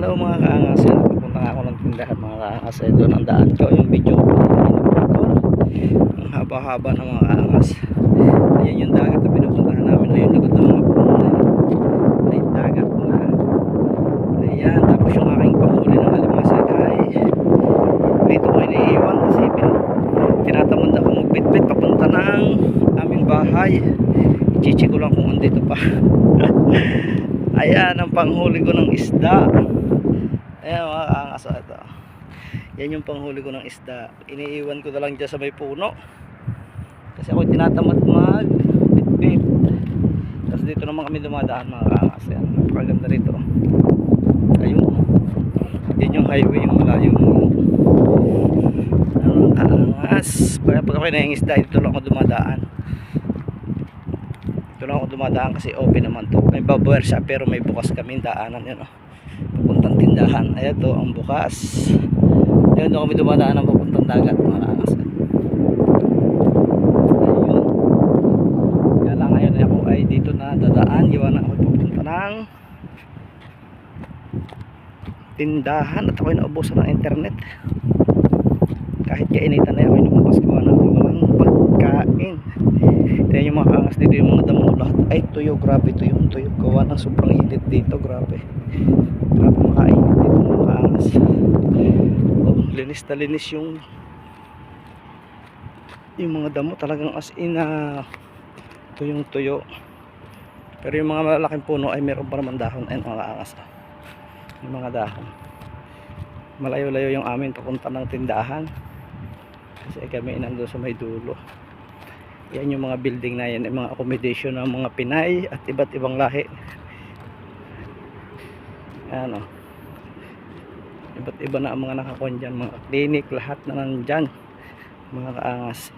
Hello mga kaangas, pupunta nga ako ng tindahan mga kaangas. Doon ang daan ko, yung video ko ang haba-haba ng mga kaangas. Ayan yung dagat na pinupuntahan namin. Ayun, likod ng mga puno na yun ay dagat na. Ayan, tapos yung aking panghuli ng alimasag ay dito ko iniiwan kasi tinatamad ako magbitbit papunta ng aming bahay. Chichi ko lang kung andito pa. Ayan ang panghuli ko ng isda. Ayan mga kaangas, ito. Yan yung panghuli ko ng isda. Iniiwan ko na lang dyan sa may puno kasi ako tinatamad mag bitbit. Tapos dito naman kami dumadaan mga kaangas. Ayan, napakaganda rito. Ayun, yan yung highway, yung malayo mga kaangas. Pag ako nangingisda, dito lang ako dumadaan. Ito lang ako dumadaan kasi open naman to. May babawer siya pero may bukas kami daanan yun, papuntang tindahan. Ayan to ang bukas. Ayan doon kami dumadaan ng papuntang dagat mga kaangas. Ayun. Kaya lang ngayon ako ay dito na dadaan. Iwan na ako papunta ng tindahan at ako'y naubusan ng internet. Kahit kainitan na ako'y lumabas gawa na walang pagkain. Ayan yung mga kaangas dito, yung mga damo lahat ay tuyo. Grabe to yung tuyo gawa ng sobrang init dito. Grabe makainit dito mga kaangas. Oh, linis na linis yung mga damo talagang as in tuyong tuyo. Pero yung mga malalaking puno ay meron pa naman dahon. Ayan mga kaangas, yung mga dahon. Malayo-layo yung amin papunta ng tindahan kasi kami nandun sa may dulo. Yan yung mga building na yan, yung mga accommodation ng mga Pinay at iba't ibang lahi. Ayan o, iba't iba na ang mga nakakuan dyan, mga clinic, lahat na nandyan mga kaangas.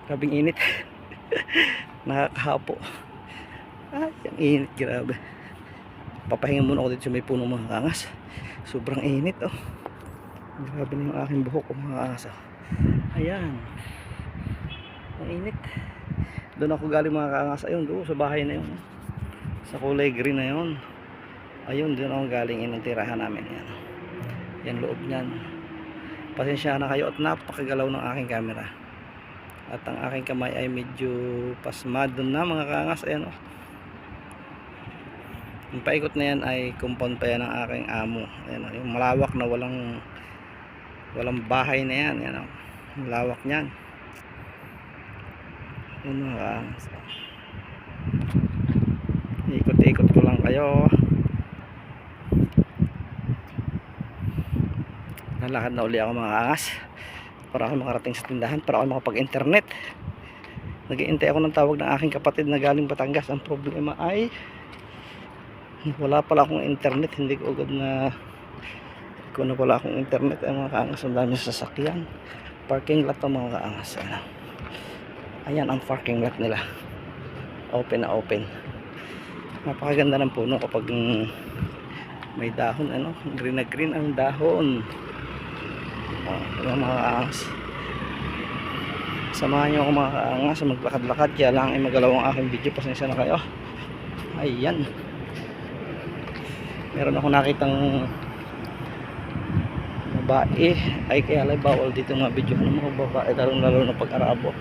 Grabing init. Nakakahapo. Ay, ang init, grabe. Papahinga muna ako dito sa may puno mga kaangas. Sobrang init oh. Grabe na yung aking buhok mga kaangas. Ayan, ang init. Doon ako galing mga kaangas. Ayun doon sa bahay na yun, sa kulay green na yun. Ayun doon ako galing, yung tirahan namin. Yan, yan loob nyan. Pasensya na kayo at napakagalaw ng aking camera at ang aking kamay ay medyo pasmado na mga kaangas. Ayan o, yung paikot na yan ay compound pa yan ng aking amo. Ayan o, yung malawak na walang bahay na yan. Ayan o, malawak nyan. Ayan mga kaangas, ikot-ikot ko lang kayo. Nalakad na uli ako mga kaangas para ako makarating sa tindahan, para ako makapag-internet. Nag-iintay ako ng tawag ng aking kapatid na galing Batangas. Ang problema ay wala pala akong internet. Hindi ko agad na kung wala akong internet ay mga kaangas. Ang dami sasakyan. Parking lot ng mga kaangas. Ayan ang parking lot nila, open na open. Napakaganda ng puno kapag may dahon, green na green ang dahon. Mga kaangas, samahan nyo ako mga kaangas, maglakad-lakad. Kaya lang ay magalaw ang aking video, pasensya na kayo. Ayan, meron ako nakitang babae, ay kaya lang bawal dito mga video ng mga babae, lalo na pag-arabo.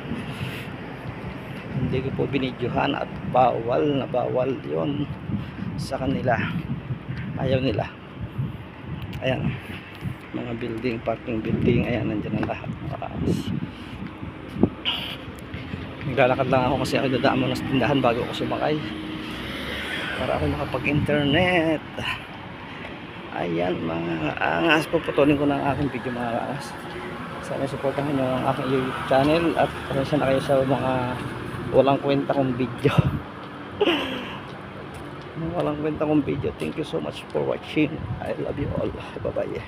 Hindi ko po binidyohan at bawal na bawal yon sa kanila, ayaw nila. Ayan mga building, parking building, ayan nandyan ang lahat. Naglalakad lang ako kasi ako dadaan mo ng tindahan bago ako sumakay para ako makapag-internet. Ayan mga kaangas, puputulin ko ng aking video mga kaangas. Sana supportahan nyo ang aking YouTube channel at pasensya na kayo sa mga walang kwenta kong video. Walang kwenta kong video. Thank you so much for watching. I love you all. Bye bye.